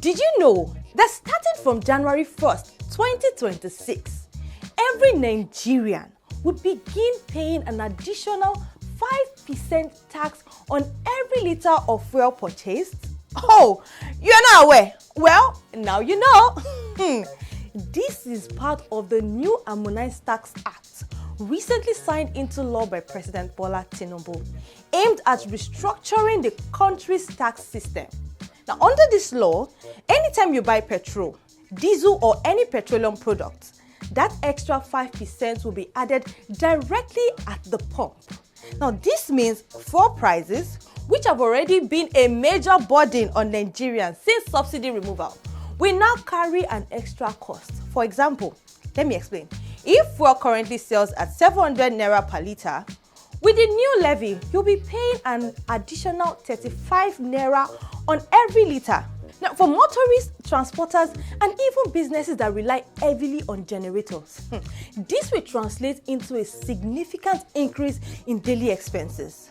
Did you know that starting from January 1st, 2026, every Nigerian would begin paying an additional 5% tax on every litre of fuel purchased? Oh, you're not aware? Well, now you know. This is part of the new Harmonized Tax Act, recently signed into law by President Tinubu, aimed at restructuring the country's tax system. Now, under this law, anytime you buy petrol, diesel, or any petroleum product, that extra 5% will be added directly at the pump. Now, this means fuel prices, which have already been a major burden on Nigerians since subsidy removal, will now carry an extra cost. For example, let me explain. If fuel currently sells at 700 naira per litre, with the new levy, you'll be paying an additional 35 naira on every litre. Now, for motorists, transporters, and even businesses that rely heavily on generators, this will translate into a significant increase in daily expenses.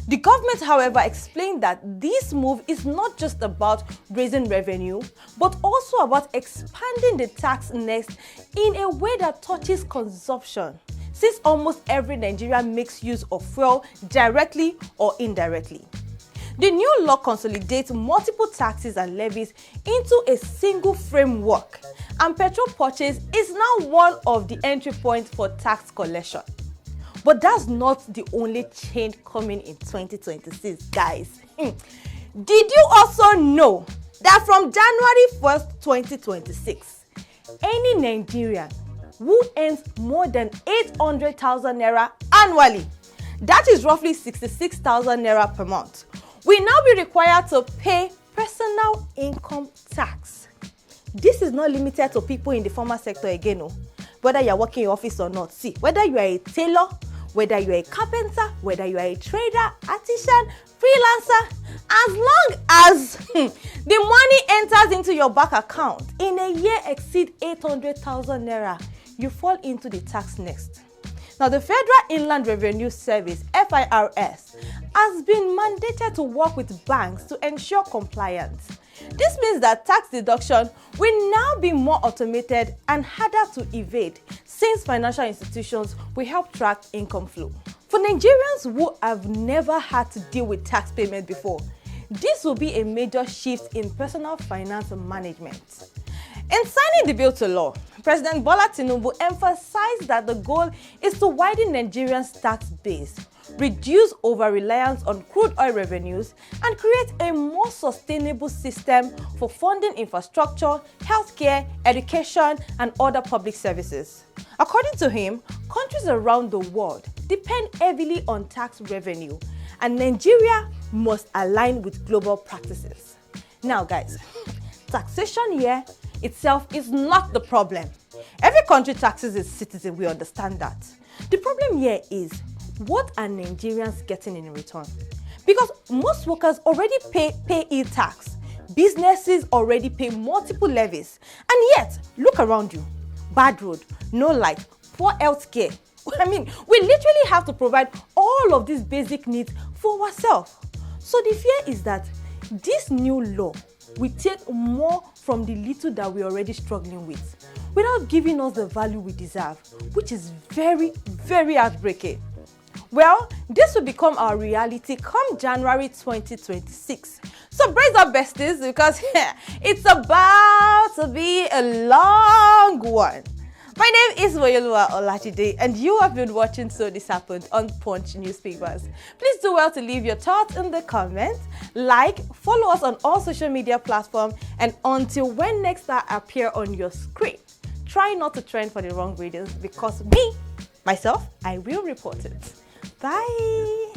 The government, however, explained that this move is not just about raising revenue, but also about expanding the tax nest in a way that touches consumption, since almost every Nigerian makes use of fuel directly or indirectly. The new law consolidates multiple taxes and levies into a single framework, and petrol purchase is now one of the entry points for tax collection. But that's not the only change coming in 2026, guys. Did you also know that from January 1st, 2026, any Nigerian who earns more than 800,000 naira annually, that is roughly 66,000 naira per month, will now be required to pay personal income tax? This is not limited to people in the formal sector again, no. Whether you're working in your office or not. See, whether you are a tailor, whether you're a carpenter, whether you are a trader, artisan, freelancer, as long as the money enters into your bank account in a year exceed 800,000 naira, you fall into the tax next. Now, the Federal Inland Revenue Service, FIRS, has been mandated to work with banks to ensure compliance. This means that tax deduction will now be more automated and harder to evade, since financial institutions will help track income flow. For Nigerians who have never had to deal with tax payment before, this will be a major shift in personal finance management. In signing the bill to law, President Tinubu emphasized that the goal is to widen Nigerians' tax base, reduce over-reliance on crude oil revenues, and create a more sustainable system for funding infrastructure, healthcare, education, and other public services. According to him, countries around the world depend heavily on tax revenue, and Nigeria must align with global practices. Now, guys, taxation here itself is not the problem. Every country taxes its citizens, we understand that. The problem here is, what are Nigerians getting in return? Because most workers already pay e-tax, businesses already pay multiple levies, and yet, look around you. Bad road, no light, poor healthcare. I mean, we literally have to provide all of these basic needs for ourselves. So the fear is that this new law will take more from the little that we're already struggling with, without giving us the value we deserve, which is very, very heartbreaking. Well, this will become our reality come January 2026. So brace up, besties, because it's about to be a long one. My name is Woyoluwa Olajide, and you have been watching So This Happened on Punch Newspapers. Please do well to leave your thoughts in the comments, follow us on all social media platforms, and until when next I appear on your screen, try not to trend for the wrong videos, because myself, I will report it. Bye.